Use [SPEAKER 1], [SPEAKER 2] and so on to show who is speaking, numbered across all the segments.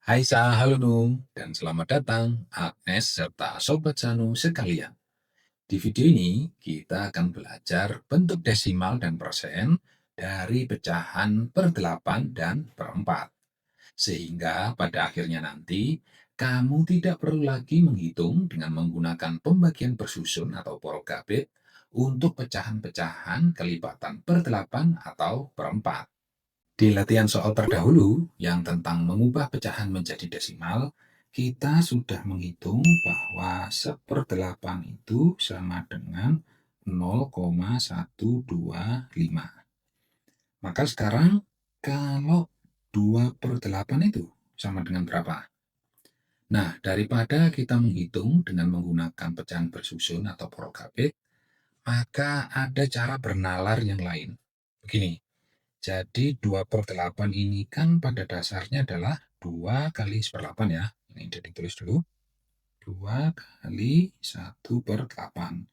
[SPEAKER 1] Hai halo Nung, dan selamat datang Agnes serta Sobat Sanu sekalian. Di video ini kita akan belajar bentuk desimal dan persen dari pecahan per 8 dan per 4. Sehingga pada akhirnya nanti kamu tidak perlu lagi menghitung dengan menggunakan pembagian bersusun atau porokabit untuk pecahan-pecahan kelipatan per 8 atau per 4. Di latihan soal terdahulu yang tentang mengubah pecahan menjadi desimal, kita sudah menghitung bahwa 1/8 itu sama dengan 0,125. Maka sekarang kalau 2/8 itu sama dengan berapa? Nah, daripada kita menghitung dengan menggunakan pecahan bersusun atau porokabit, maka ada cara bernalar yang lain. Begini, jadi 2/8 ini kan pada dasarnya adalah 2 kali 1/8 ya. Ini jadi tulis dulu. 2 kali 1/8.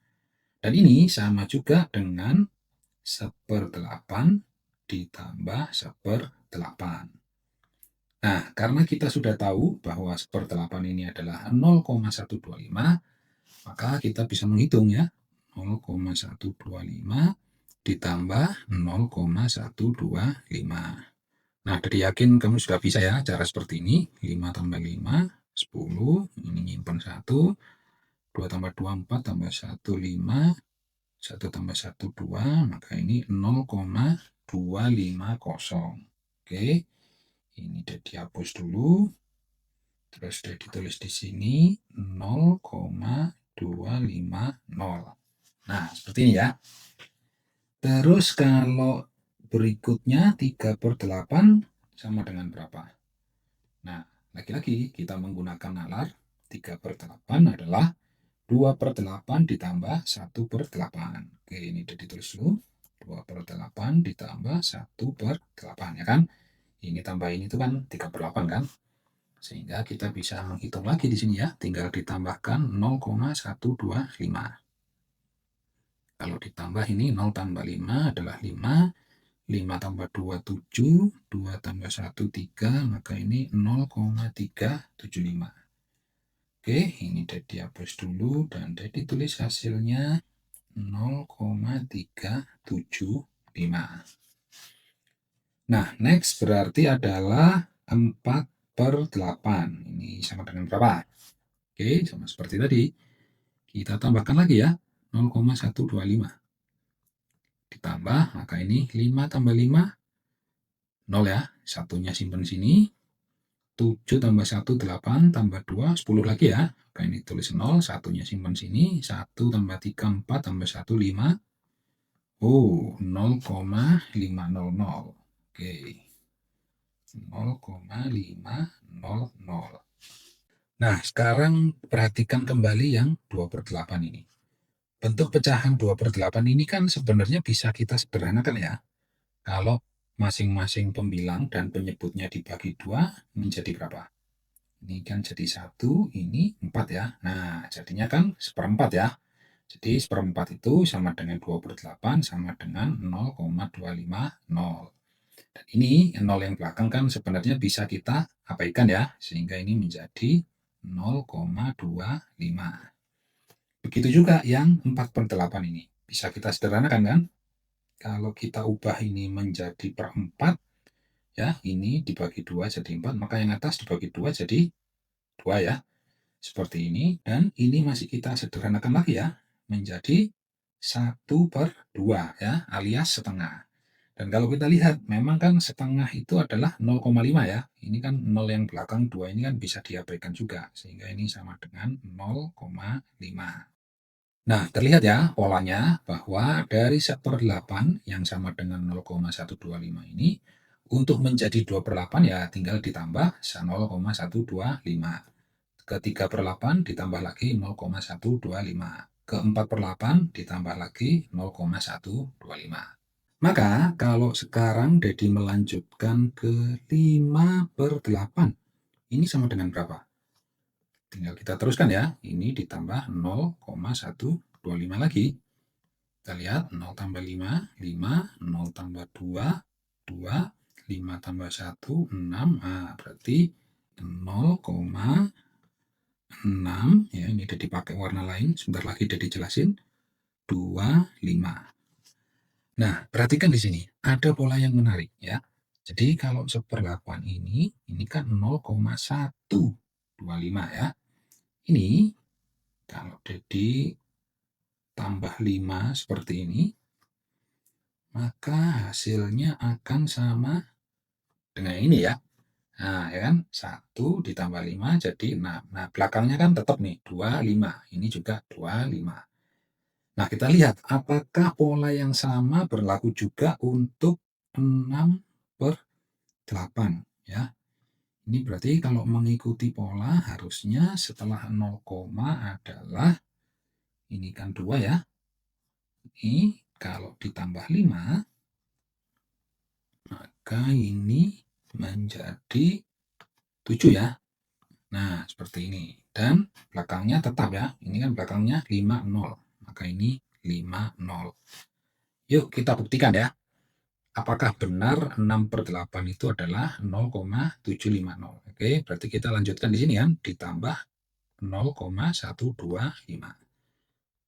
[SPEAKER 1] Dan ini sama juga dengan 1/8 ditambah 1/8. Nah, karena kita sudah tahu bahwa 1/8 ini adalah 0,125, maka kita bisa menghitung ya. 0,125 ditambah 0,125. Nah, dari yakin kamu sudah bisa ya cara seperti ini. 5 tambah 5, 10. Ini nyimpan 1. 2 tambah 2, 4 tambah 1, 5. 1 tambah 1, 2. Maka ini 0,250. Oke. Ini udah dihapus dulu. Terus sudah ditulis di sini 0,250. Nah, seperti ini ya. Terus kalau berikutnya 3/8 sama dengan berapa? Nah, lagi-lagi kita menggunakan nalar. 3/8 adalah 2/8 ditambah 1/8. Oke, ini udah ditulis dulu. 2/8 ditambah 1/8 ya kan? Ini tambah ini itu kan 3/8 kan? Sehingga kita bisa menghitung lagi di sini ya. Tinggal ditambahkan 0,125. Kalau ditambah ini 0 tambah 5 adalah 5. 5 tambah 2, 7. 2 tambah 1, 3. Maka ini 0,375. Oke, ini udah dihapus dulu dan udah ditulis hasilnya 0,375. Nah, next berarti adalah 4/8. Ini sama dengan berapa? Oke, sama seperti tadi. Kita tambahkan lagi ya, 0,125. Ditambah, maka ini 5 tambah 5, 0 ya. Satunya simpan sini. 7 tambah 1, 8, tambah 2, 10 lagi ya. Maka ini tulis 0, satunya simpan sini. 1 tambah 3, 4, tambah 1, 5. Oh, 0,500. Oke. 0,500. Nah, sekarang perhatikan kembali yang 2/8 ini. Bentuk pecahan 2/8 ini kan sebenarnya bisa kita sederhanakan ya. Kalau masing-masing pembilang dan penyebutnya dibagi 2 menjadi berapa? Ini kan jadi 1, ini 4 ya. Nah, jadinya kan 1/4 ya. Jadi 1/4 itu sama dengan 2/8 sama dengan 0,250. Dan ini 0 yang belakang kan sebenarnya bisa kita abaikan ya. Sehingga ini menjadi 0,25. Begitu juga yang 4/8 ini. Bisa kita sederhanakan kan? Kalau kita ubah ini menjadi per 4, ya, ini dibagi 2 jadi 4, maka yang atas dibagi 2 jadi 2 ya. Seperti ini, dan ini masih kita sederhanakan lagi ya, menjadi 1/2 ya, alias setengah. Dan kalau kita lihat, memang kan setengah itu adalah 0,5 ya. Ini kan 0 yang belakang 2 ini kan bisa diabaikan juga, sehingga ini sama dengan 0,5. Nah, terlihat ya polanya bahwa dari 1/8 yang sama dengan 0,125 ini, untuk menjadi 2/8 ya tinggal ditambah 0,125. Ke 3/8 ditambah lagi 0,125. Ke 4/8 ditambah lagi 0,125. Maka kalau sekarang Dedi melanjutkan ke 5/8, ini sama dengan berapa? Tinggal kita teruskan ya. Ini ditambah 0,125 lagi. Kita lihat 0 tambah 5, 5, 0 tambah 2, 2, 5 tambah 1, 6. Nah, berarti 0,6 ya, ini udah dipakai warna lain, sebentar lagi udah dijelasin, 25. Nah, perhatikan di sini, ada pola yang menarik ya. Jadi kalau 1/8 ini kan 0,125 ya. Ini kalau jadi tambah 5 seperti ini, maka hasilnya akan sama dengan ini ya. Nah, ya kan? 1 ditambah 5 jadi 6. Nah, belakangnya kan tetap nih 25. Ini juga 25. Nah, kita lihat apakah pola yang sama berlaku juga untuk 6/8 ya. Ini berarti kalau mengikuti pola harusnya setelah 0, adalah ini kan 2 ya. Ini kalau ditambah 5 maka ini menjadi 7 ya. Nah, seperti ini. Dan belakangnya tetap ya. Ini kan belakangnya 50. Maka ini 50. Yuk kita buktikan ya. Apakah benar 6/8 itu adalah 0,750. Oke, berarti kita lanjutkan di sini kan. Ditambah 0,125.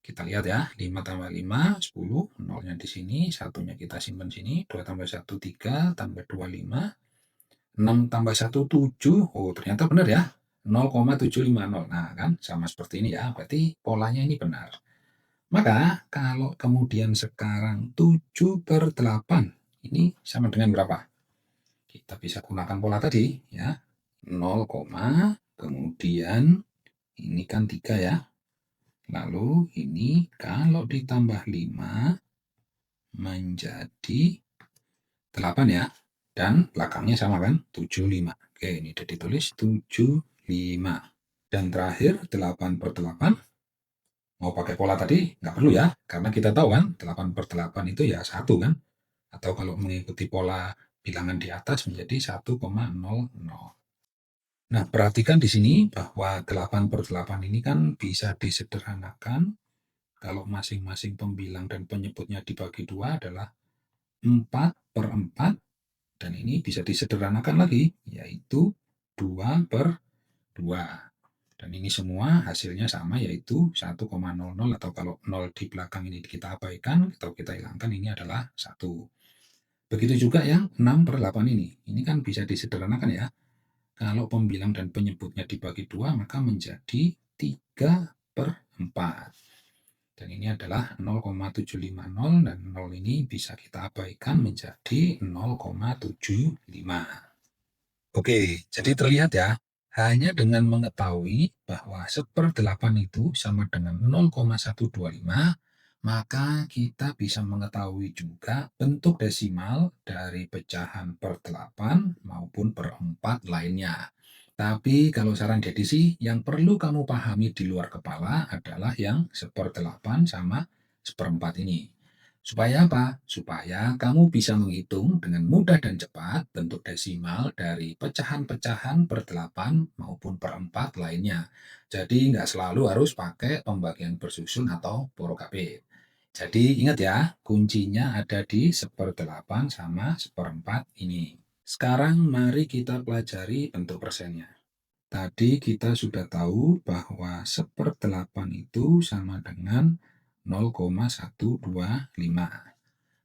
[SPEAKER 1] Kita lihat ya. 5 tambah 5, 10. Nolnya di sini. Satunya kita simpan sini. 2 tambah 1, 3. Tambah 2, 5. 6 tambah 1, 7. Oh, ternyata benar ya. 0,750. Nah, kan sama seperti ini ya. Berarti polanya ini benar. Maka kalau kemudian sekarang 7/8 ini sama dengan berapa? Kita bisa gunakan pola tadi ya. 0, kemudian ini kan 3 ya. Lalu ini kalau ditambah 5 menjadi 8 ya. Dan belakangnya sama kan? 75. Oke, ini sudah ditulis 75. Dan terakhir 8/8. Mau pakai pola tadi? Nggak perlu ya. Karena kita tahu kan 8/8 itu ya 1 kan. Atau kalau mengikuti pola bilangan di atas menjadi 1,00. Nah, perhatikan di sini bahwa 8/8 ini kan bisa disederhanakan kalau masing-masing pembilang dan penyebutnya dibagi 2 adalah 4/4. Dan ini bisa disederhanakan lagi, yaitu 2/2. Dan ini semua hasilnya sama, yaitu 1,00 atau kalau 0 di belakang ini kita abaikan atau kita hilangkan, ini adalah 1. Begitu juga yang 6/8 ini. Ini kan bisa disederhanakan ya. Kalau pembilang dan penyebutnya dibagi 2, maka menjadi 3/4. Dan ini adalah 0,750 dan 0 ini bisa kita abaikan menjadi 0,75. Oke, jadi terlihat ya, hanya dengan mengetahui bahwa 1/8 itu sama dengan 0,125, maka kita bisa mengetahui juga bentuk desimal dari pecahan per 8 maupun per 4 lainnya. Tapi kalau saran Dedi sih, yang perlu kamu pahami di luar kepala adalah yang 1/8 sama 1/4 ini. Supaya apa? Supaya kamu bisa menghitung dengan mudah dan cepat bentuk desimal dari pecahan-pecahan per 8 maupun per 4 lainnya. Jadi nggak selalu harus pakai pembagian bersusun atau porokabit. Jadi ingat ya, kuncinya ada di 1/8 sama 1/4 ini. Sekarang mari kita pelajari bentuk persennya. Tadi kita sudah tahu bahwa 1/8 itu sama dengan 0,125.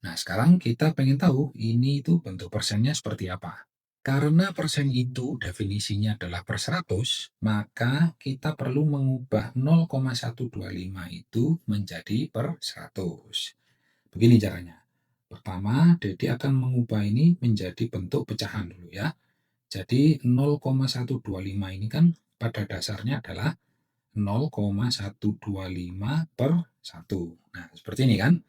[SPEAKER 1] Nah, sekarang kita pengen tahu ini itu bentuk persennya seperti apa. Karena persen itu definisinya adalah per 100, maka kita perlu mengubah 0,125 itu menjadi per 100. Begini caranya. Pertama, Dedi akan mengubah ini menjadi bentuk pecahan dulu ya. Jadi 0,125 ini kan pada dasarnya adalah 0,125 per 1. Nah, seperti ini kan.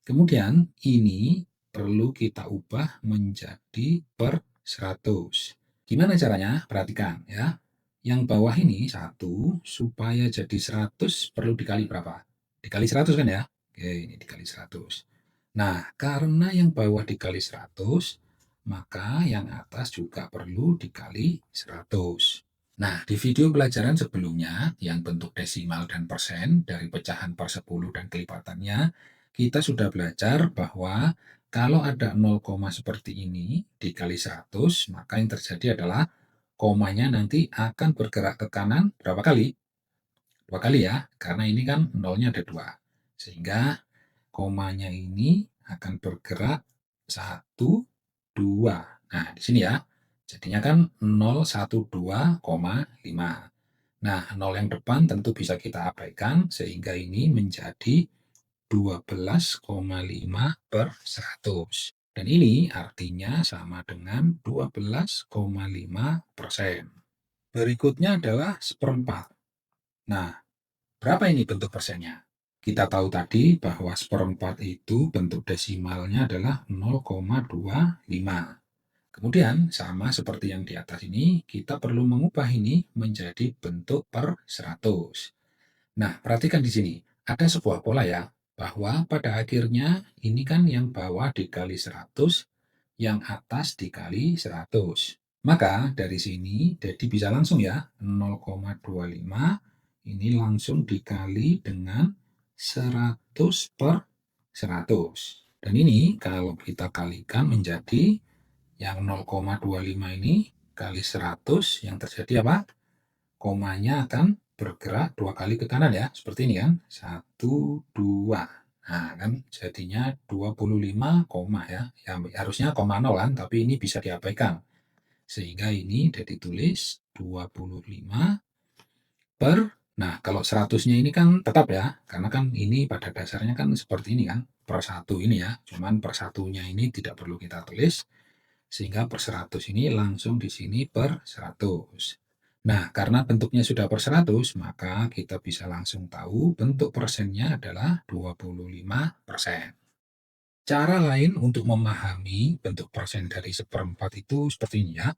[SPEAKER 1] Kemudian ini perlu kita ubah menjadi per 100. Gimana caranya? Perhatikan ya. Yang bawah ini 1 supaya jadi 100 perlu dikali berapa? Dikali 100 kan ya? Oke, ini dikali 100. Nah, karena yang bawah dikali 100, maka yang atas juga perlu dikali 100. Nah, di video pelajaran sebelumnya yang bentuk desimal dan persen dari pecahan per 10 dan kelipatannya, kita sudah belajar bahwa kalau ada 0, seperti ini dikali 100, maka yang terjadi adalah komanya nanti akan bergerak ke kanan berapa kali? 2 kali ya, karena ini kan nolnya ada 2. Sehingga komanya ini akan bergerak 1, 2. Nah, di sini ya. Jadinya kan 012,5. Nah, 0 yang depan tentu bisa kita abaikan sehingga ini menjadi 12,5/100. Dan ini artinya sama dengan 12,5%. Berikutnya adalah seperempat. Nah, berapa ini bentuk persennya? Kita tahu tadi bahwa seperempat itu bentuk desimalnya adalah 0,25. Kemudian, sama seperti yang di atas ini, kita perlu mengubah ini menjadi bentuk per 100. Nah, perhatikan di sini, ada sebuah pola ya, bahwa pada akhirnya ini kan yang bawah dikali 100, yang atas dikali 100. Maka dari sini, jadi bisa langsung ya, 0,25 ini langsung dikali dengan 100 per 100. Dan ini kalau kita kalikan menjadi yang 0,25 ini kali 100, yang terjadi apa? Komanya akan bergerak 2 kali ke kanan ya, seperti ini kan, 1, 2. Nah, kan jadinya 25 koma ya, harusnya koma nol kan, tapi ini bisa diabaikan. Sehingga ini sudah ditulis 25 per, nah kalau 100-nya ini kan tetap ya, karena kan ini pada dasarnya kan seperti ini kan, per 1 ini ya, cuman per 1-nya ini tidak perlu kita tulis, sehingga per 100 ini langsung di sini per 100. Nah, karena bentuknya sudah per 100, maka kita bisa langsung tahu bentuk persennya adalah 25%. Cara lain untuk memahami bentuk persen dari seperempat itu seperti ini ya.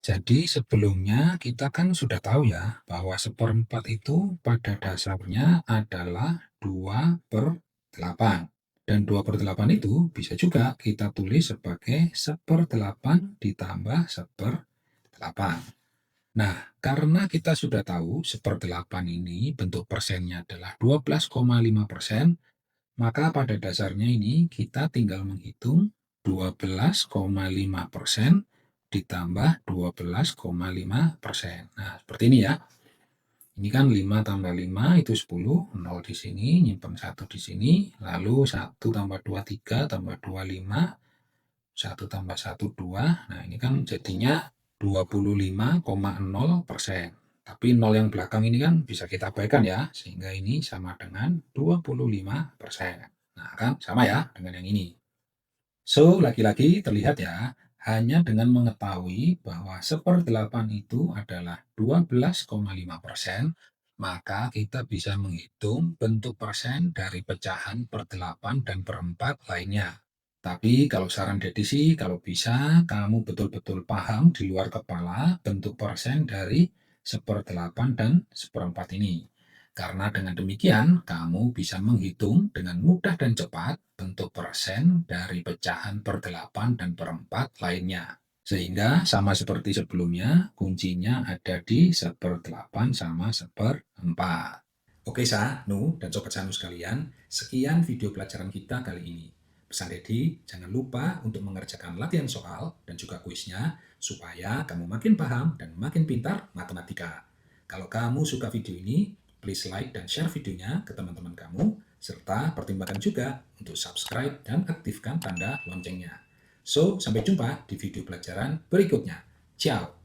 [SPEAKER 1] Jadi sebelumnya kita kan sudah tahu ya bahwa seperempat itu pada dasarnya adalah 2/8. Dan 2/8 itu bisa juga kita tulis sebagai 1/8 ditambah 1/8. Nah, karena kita sudah tahu 1/8 ini bentuk persennya adalah 12,5%, maka pada dasarnya ini kita tinggal menghitung 12,5% ditambah 12,5%. Nah, seperti ini ya. Ini kan 5 tambah 5 itu 10, 0 di sini, nyimpan 1 di sini, lalu 1 tambah 2, 3, tambah 2, 5, 1 tambah 1, 2. Nah, ini kan jadinya 25,0%. Tapi 0 yang belakang ini kan bisa kita abaikan ya, sehingga ini sama dengan 25%. Nah, kan sama ya dengan yang ini. So, lagi-lagi terlihat ya, hanya dengan mengetahui bahwa 1/8 itu adalah 12,5%, maka kita bisa menghitung bentuk persen dari pecahan per 8 dan per 4 lainnya. Tapi kalau saran Dedi sih, kalau bisa kamu betul-betul paham di luar kepala bentuk persen dari 1/8 dan 1/4 ini. Karena dengan demikian, kamu bisa menghitung dengan mudah dan cepat bentuk persen dari pecahan per 8 dan per 4 lainnya. Sehingga sama seperti sebelumnya, kuncinya ada di 1/8 sama 1/4. Oke Sa, Nu, dan Sobat Sanu sekalian, sekian video pelajaran kita kali ini. Pesan Dedi, jangan lupa untuk mengerjakan latihan soal dan juga kuisnya, supaya kamu makin paham dan makin pintar matematika. Kalau kamu suka video ini, please like dan share videonya ke teman-teman kamu, serta pertimbangkan juga untuk subscribe dan aktifkan tanda loncengnya. So, sampai jumpa di video pelajaran berikutnya. Ciao!